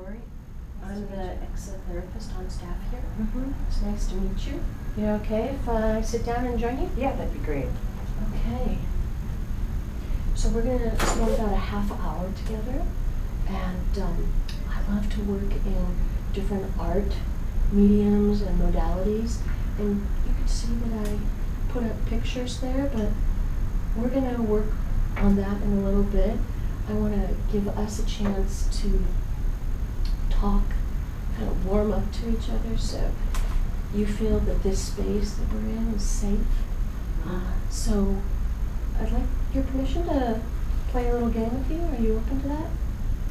Lori. I'm the exotherapist on staff here. Mm-hmm. It's nice to meet you. You okay if I sit down and join you? Yeah, that'd be great. Okay. So we're going to spend about a half hour together, and I love to work in different art mediums and modalities, and you can see that I put up pictures there, but we're going to work on that in a little bit. I want to give us a chance to talk, kind of warm up to each other, so you feel that this space that we're in is safe. So I'd like your permission to play a little game with you. Are you open to that?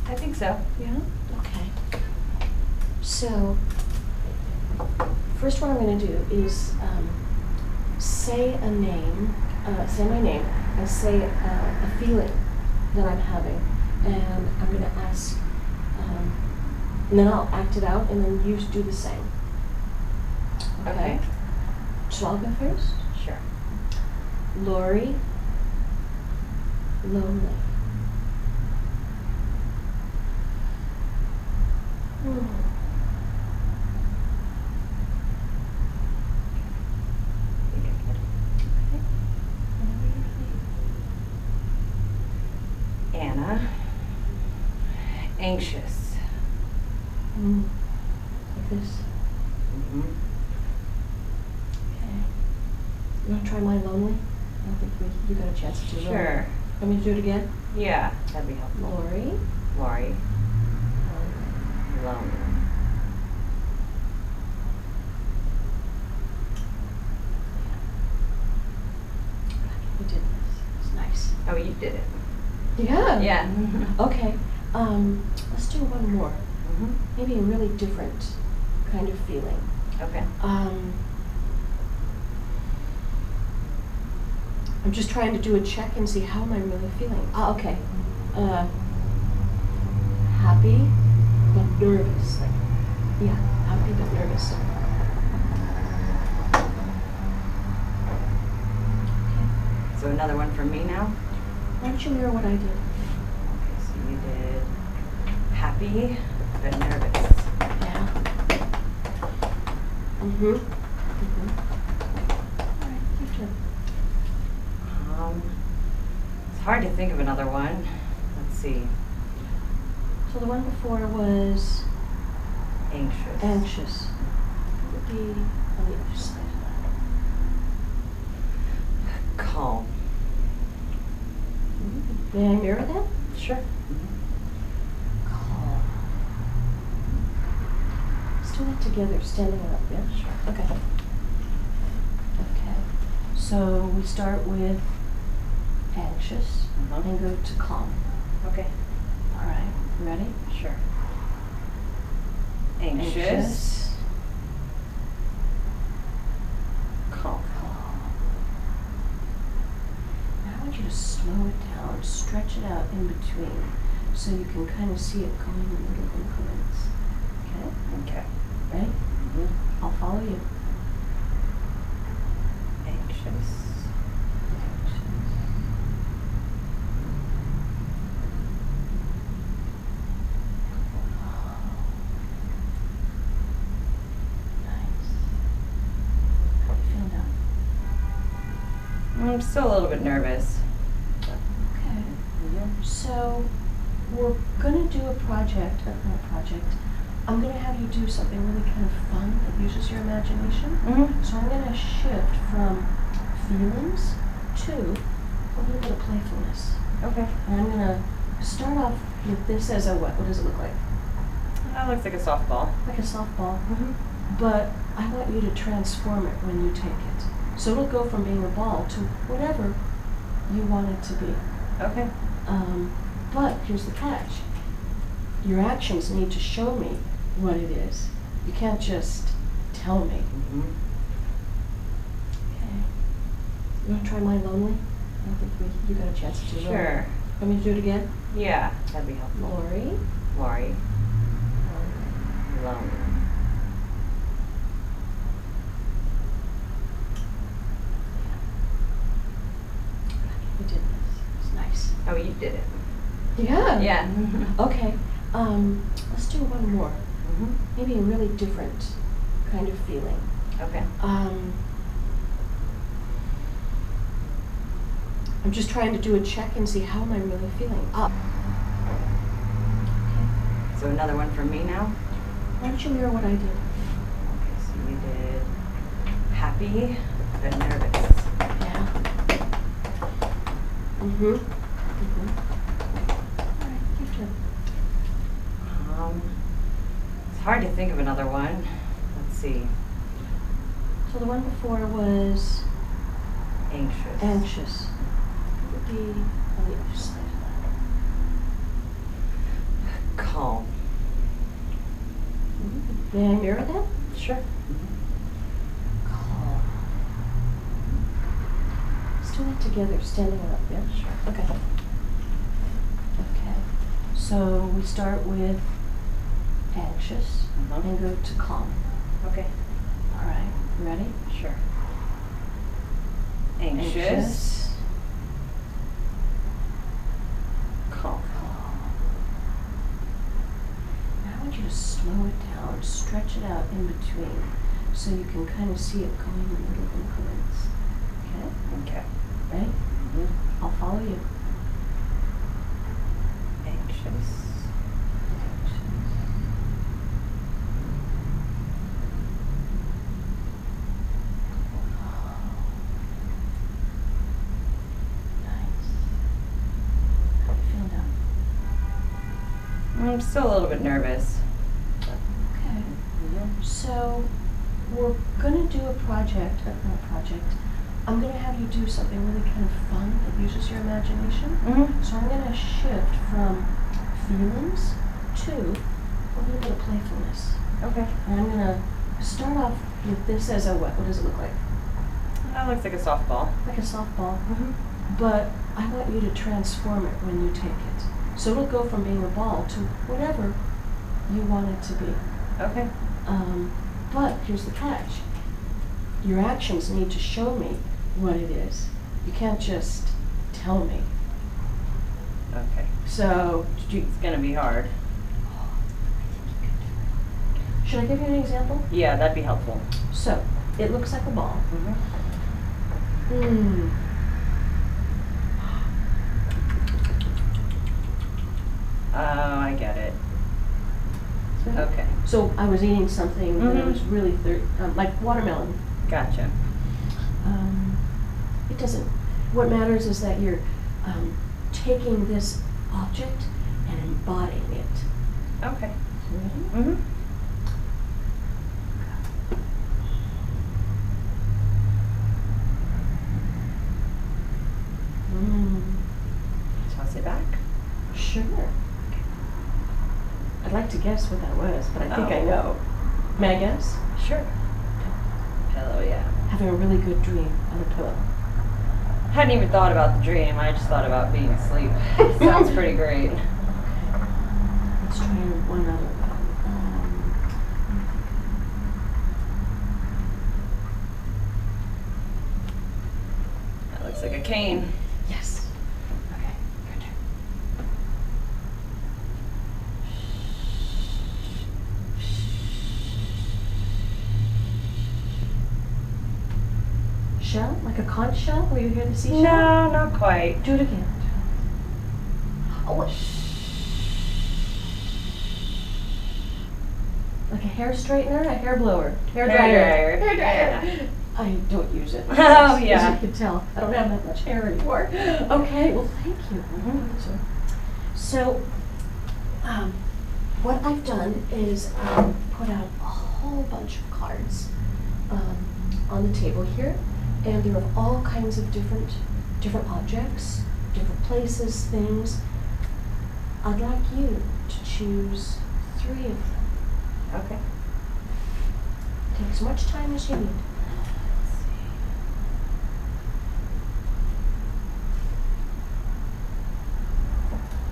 I think so. Yeah? Okay. So, first what I'm going to do is say a name, say my name, and say a feeling that I'm having. And I'm going to ask, and then I'll act it out, and then you do the same. Okay. So I'll go first? Sure. Lori, lonely. Anna, anxious. Like this. Mm-hmm. Okay. You want to try my lonely? I don't think you got a chance to do lonely. Sure. Want me to do it again? Yeah, that'd be helpful. Lori. Lori, lonely. We did this. It's nice. Oh, you did it. Yeah. Yeah. Okay. Let's do one more. Mm-hmm. Maybe a really different kind of feeling. Okay. I'm just trying to do a check and see how am I really feeling. Okay. Happy but nervous. Like, yeah, happy but nervous. Okay. So another one from me now? Why don't you mirror what I did? Okay, so you did happy but nervous. Yeah. All right, your turn. It's hard to think of another one. Let's see. So the one before was Anxious. anxious. What would be on the other side of that? Calm. May I mirror that? Sure. Calm. Let's do that together, standing up, yeah? Sure. Okay. Okay. So we start with anxious and go to calm. Okay. All right. You ready? Sure. Anxious. Calm. Now I want you to slow it down, stretch it out in between, so you can kind of see it going in little increments. Okay? Okay. Ready? Mm-hmm. I'll follow you. Anxious. I'm still a little bit nervous. Okay. So we're going to do a project, I'm going to have you do something really kind of fun that uses your imagination. Mm-hmm. So I'm going to shift from feelings to a little bit of playfulness. Okay. And I'm going to start off with this as a what? What does it look like? That looks like a softball. Like a softball. Mm-hmm. But I want you to transform it when you take it. So it'll go from being a ball to whatever you want it to be. Okay. But here's the catch. Your actions need to show me what it is. You can't just tell me. Mm-hmm. Okay. You want to try my lonely? I don't think you got a chance to do lonely. Sure. Want me to do it again? Yeah, that'd be helpful. Lori. Lori. Lonely. We did this. It's nice. Oh, you did it. Yeah. Yeah. Okay. Let's do one more. Mm-hmm. Maybe a really different kind of feeling. Okay. I'm just trying to do a check and see how am I really feeling. Up. Okay. So another one from me now? Why don't you mirror what I did? Okay, so you did happy, then nervous. Yeah. Mm-hmm. Mm-hmm. All right, your turn. It's hard to think of another one. Let's see. So the one before was Anxious. anxious. What would be on the other side of that? Calm. May I mirror that? Sure. Calm. Let's do that together, standing up, yeah? Sure. Okay. Okay. So we start with anxious and go to calm. Okay. All right. You ready? Sure. Anxious. Calm. Now I want you to slow it down, stretch it out in between, so you can kind of see it going in little increments. Okay? Okay. Ready? Mm-hmm. I'll follow you. Anxious. Nice. How do you feel now? I'm still a little bit nervous. Okay. So we're gonna do a project, not a project. I'm gonna have you do something really kind of fun that uses your imagination. Mm-hmm. So I'm gonna shift from feelings to a little bit of playfulness. Okay. And I'm gonna start off with this as a what? What does it look like? That looks like a softball. Like a softball. Mm-hmm. But I want you to transform it when you take it. So it'll go from being a ball to whatever you want it to be. Okay. But here's the catch. Your actions need to show me what it is. You can't just tell me. Okay. So, It's gonna be hard. should I give you an example? Yeah, that'd be helpful. So, it looks like a ball. Mm-hmm. Oh, I get it. Okay. So I was eating something that I Mhm. was really like watermelon. Gotcha. It doesn't. What matters is that you're taking this object and embodying it. Okay. Ready? Mm-hmm. Toss it back. Sure. I'd like to guess what that was, but I think I Oh. know. May I guess? Sure. Pillow, yeah. Having a really good dream on a pillow. Hadn't even thought about the dream. I just thought about being asleep. Sounds pretty great. Let's try one other one. That looks like a cane. Yes. Okay, your turn. Shell? Like a conch shell? Where you hear the seashell? No, not quite. Do it again. Oh, what? Like a hair straightener, a hair blower, hair Hair dryer. dryer. Hair dryer. Yeah. I don't use it. Oh, As yeah. you can tell, I don't have that much hair anymore. Okay, well, thank you. So, what I've done is put out a whole bunch of cards on the table here, and they're of all kinds of different objects, different places, things. I'd like you to choose 3 of them. Okay. Take as much time as you need. Let's see.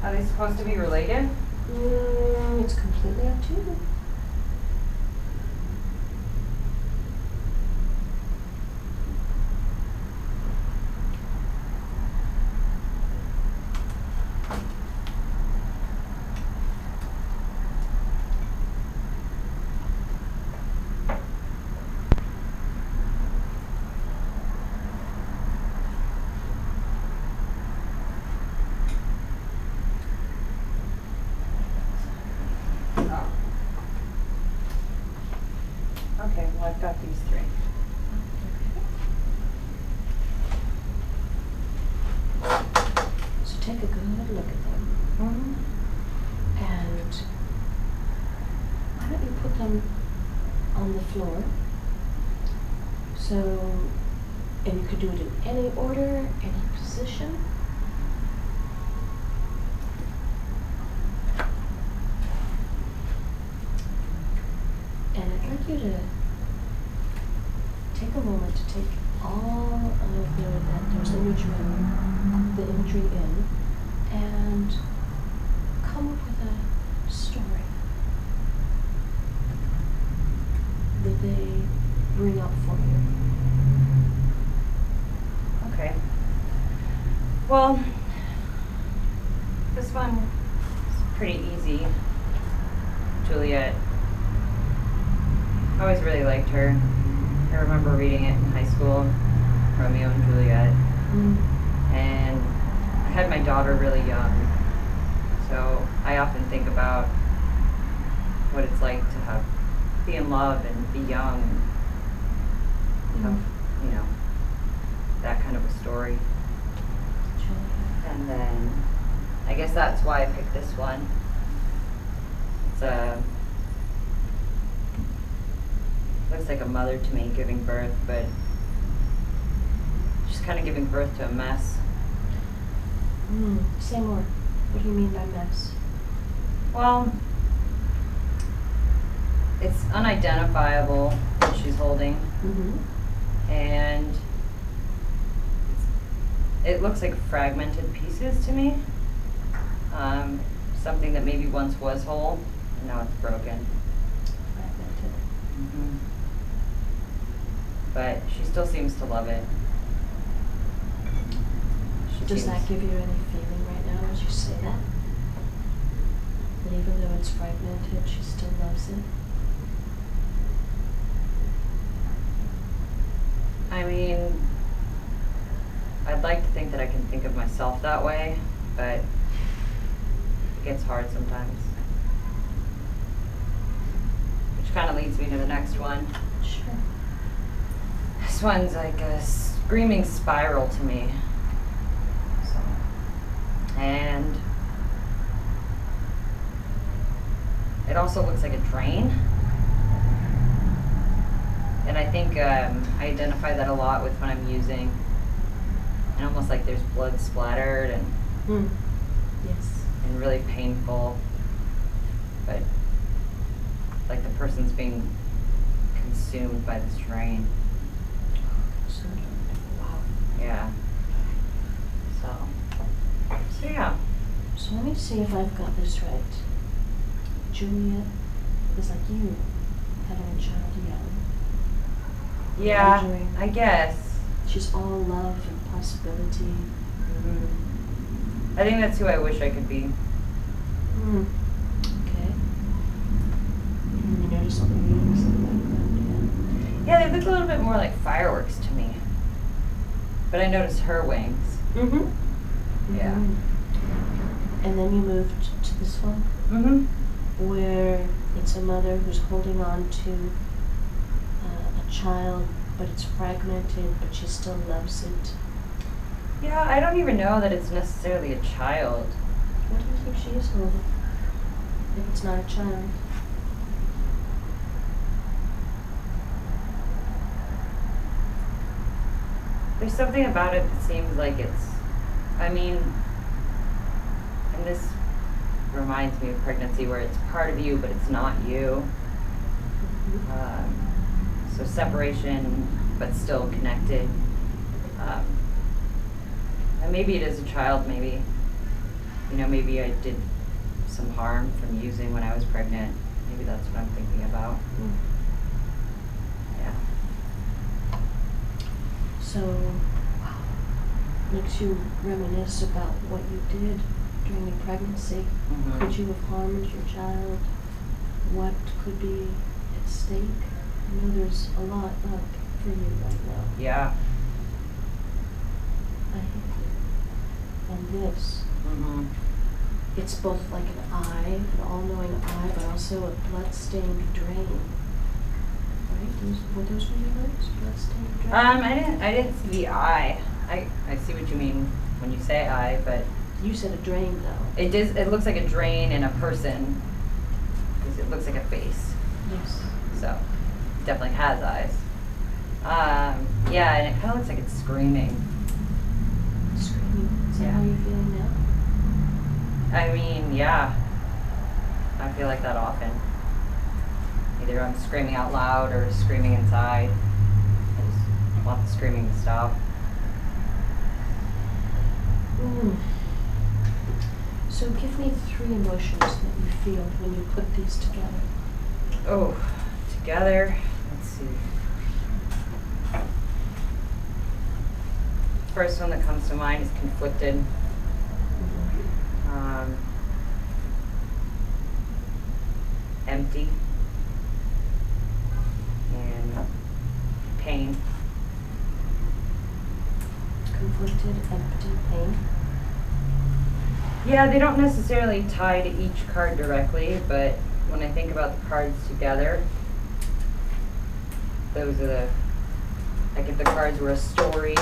Are they supposed to be related? It's completely up to you. on the floor. So, and you could do it in any order, any position. And I'd like you to take a moment to take all of those imagery in, and come up with a story that they bring up for you. Okay. Well, this one is pretty easy. Juliet. I always really liked her. I remember reading it in high school, Romeo and Juliet. And I had my daughter really young, so I often think about what it's like to be in love and be young and have, you know, that kind of a story. And then I guess that's why I picked this one. It's looks like a mother to me giving birth, but she's kind of giving birth to a mess. Say more. What do you mean by mess? Well, it's unidentifiable what she's holding, and it looks like fragmented pieces to me. Something that maybe once was whole, and now it's broken. Fragmented. But she still seems to love it. Does that give you any feeling right now as you say that? That even though it's fragmented, she still loves it? I mean, I'd like to think that I can think of myself that way, but it gets hard sometimes. Which kind of leads me to the next one. Sure. This one's like a screaming spiral to me. And it also looks like a drain. And I think I identify that a lot with when I'm using, and almost like there's blood splattered and yes, and really painful, but like the person's being consumed by this drain. Wow. Yeah. So yeah. So let me see if I've got this right. Juliet is like you, having a child young. Yeah, Imagery. I guess. She's all love and possibility. I think that's who I wish I could be. Okay. And you notice all the wings in the background, Yeah, they look a little bit more like fireworks to me. But I noticed her wings. Yeah. And then you moved to this one, where it's a mother who's holding on to a child, but it's fragmented, but she still loves it. Yeah, I don't even know that it's necessarily a child. What do you think she is holding, if it's not a child? There's something about it that seems like it's, I mean, and this reminds me of pregnancy where it's part of you, but it's not you. So separation, but still connected. And maybe it is a child, maybe. You know, maybe I did some harm from using when I was pregnant. Maybe that's what I'm thinking about. Yeah. So, wow, makes you reminisce about what you did during your pregnancy. Could you have harmed your child? What could be at stake? I know there's a lot up for you right now. Yeah. I hate it. And this, it's both like an eye, an all-knowing eye, but also a blood-stained drain. Right? Were those your words? Blood-stained drain? I didn't see the eye. I see what you mean when you say eye, but You said a drain, though. it looks like a drain in a person because it looks like a face. Yes. So, definitely has eyes. Yeah, and it kind of looks like it's screaming. Screaming. Is that Yeah. how you're feeling now? I mean, yeah. I feel like that often. Either I'm screaming out loud or screaming inside. I just want the screaming to stop. So give me 3 emotions that you feel when you put these together. Oh, together, let's see. First one that comes to mind is conflicted. Empty. And pain. Conflicted, empty, pain. Yeah, they don't necessarily tie to each card directly, but when I think about the cards together, those are the, like if the cards were a story,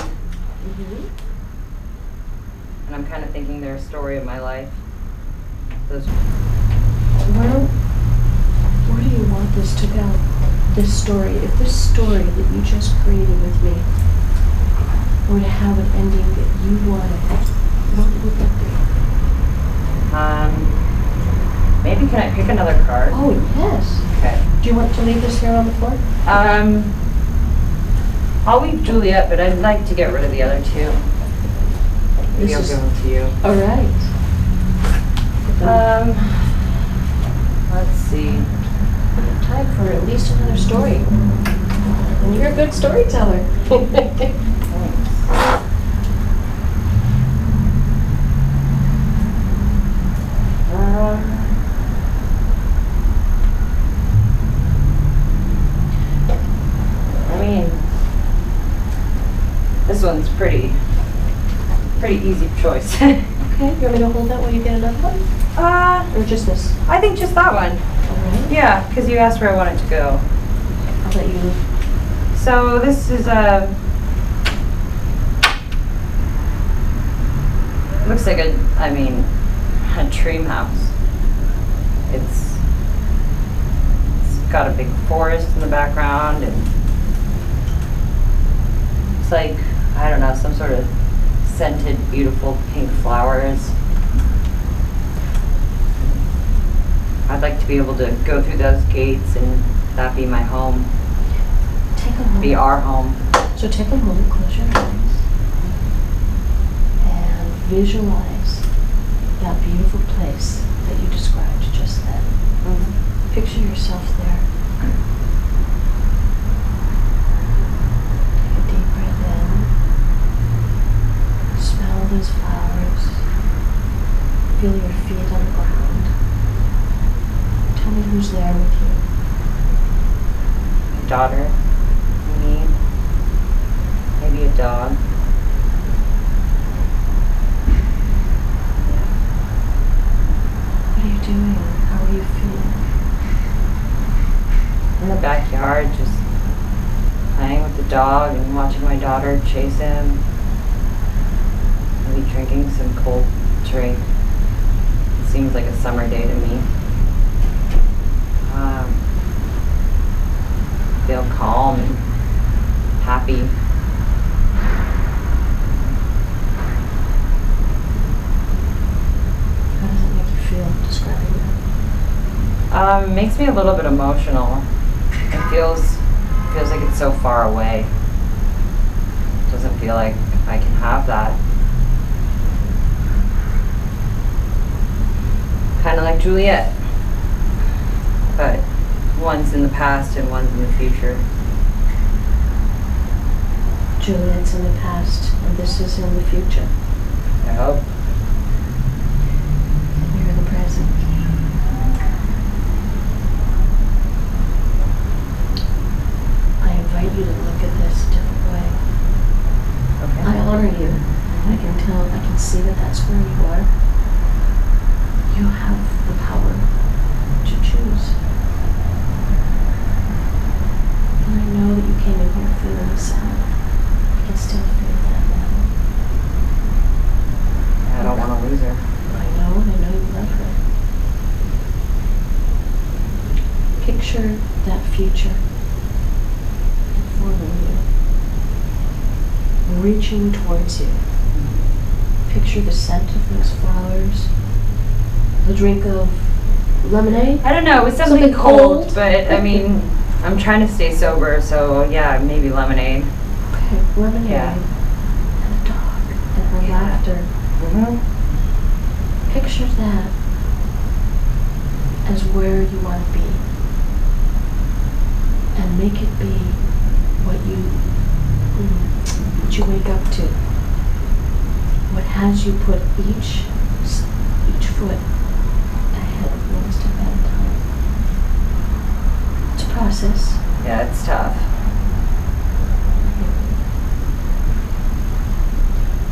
and I'm kind of thinking they're a story of my life. Those. Where do you want this to go? This story, if this story that you just created with me were to have an ending that you wanted, what would that be? Maybe can I pick another card? Oh, yes. Okay. Do you want to leave this here on the floor? I'll leave Juliet, but I'd like to get rid of the other 2. Maybe I'll give them to you. All right. Let's see. Time for at least another story. And you're a good storyteller. Thanks. I mean, this one's pretty easy choice. Okay, you want me to hold that while you get another one? Or just this? I think just that one. All right. Yeah, because you asked where I want it to go. I'll let you. So this is looks like a dream house. It's got a big forest in the background, and it's like, I don't know, some sort of scented, beautiful pink flowers. I'd like to be able to go through those gates and that be my home. Take a moment. Be our home. So take a moment, close your eyes, and visualize that beautiful place that you described just then. Picture yourself there. Take a deep breath in. Smell those flowers. Feel your feet on the ground. Tell me who's there with you. My daughter, me, maybe a dog. What are you doing? How are you feeling? In the backyard, just playing with the dog and watching my daughter chase him. Maybe drinking some cold drink. It seems like a summer day to me. Feel calm and happy. How does it make you feel describing that? Makes me a little bit emotional. It feels like it's so far away. It doesn't feel like I can have that. Kind of like Juliet, but one's in the past and one's in the future. Juliet's in the past, and this is in the future. I hope. And you're in the present. I invite you to look at this a different way. Okay. I honor you. I can tell, I can see that that's where you are. You have the power to choose. And I know that you came in here feeling sad. I can still feel that now. picture that future informing you, reaching towards you. Picture the scent of those flowers, the drink of lemonade. I don't know, it was something cold, but I mean, I'm trying to stay sober, so yeah, maybe lemonade. Okay, lemonade. Yeah. And a dog and her laughter. Mm-hmm. Picture that as where you want to be. And make it be what you wake up to. What has you put each foot ahead of one step at a time. It's a process. Yeah, it's tough.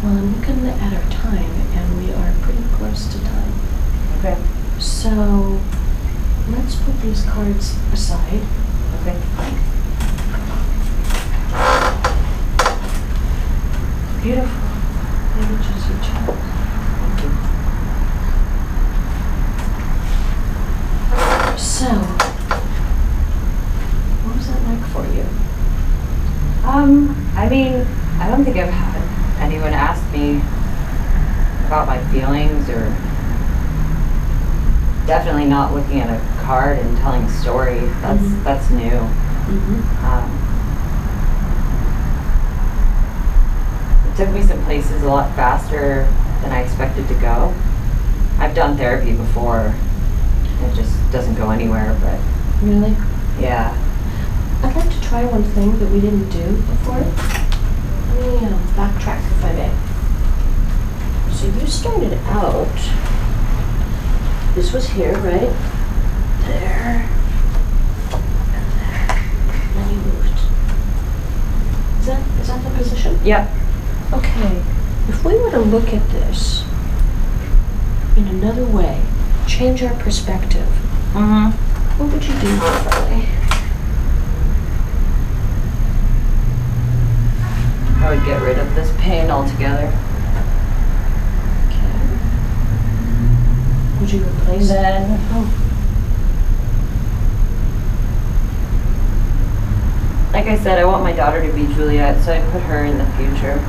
Well, I'm looking at our time, and we are pretty close to time. Okay. So let's put these cards aside. Okay. Beautiful. Images you chose. So, what was that like for you? I mean, I don't think I've had anyone ask me about my feelings, or definitely not looking at a card and telling a story. That's new. Mm-hmm. It took me some places a lot faster than I expected to go. I've done therapy before. It just doesn't go anywhere, but Really? yeah. I'd like to try one thing that we didn't do before. Let me backtrack if I may. So you started out, this was here, right? There. And there. Then you moved. Is that the position? Yep. Okay. If we were to look at this in another way, change our perspective, Mm-hmm. what would you do differently? I would get rid of this pain altogether. Okay. Would you replace it? Then, like I said, I want my daughter to be Juliet, so I put her in the future.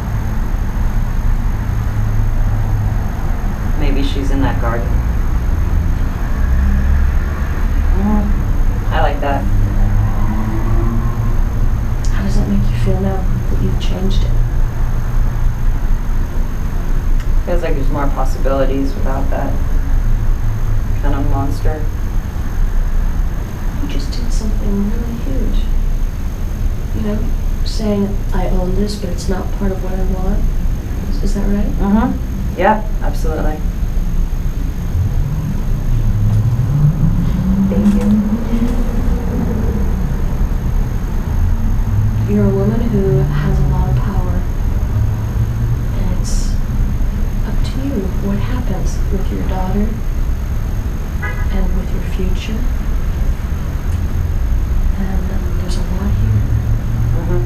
Maybe she's in that garden. I like that. How does that make you feel now that you've changed it? Feels like there's more possibilities without that kind of monster. You just did something really huge. You know, saying, I own this, but it's not part of what I want. Is that right? Mm-hmm. Yeah, absolutely. Thank you. You're a woman who has a lot of power. And it's up to you what happens with your daughter and with your future. And there's a lot here. Mm-hmm.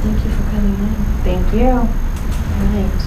Thank you for coming in. Thank you. All right.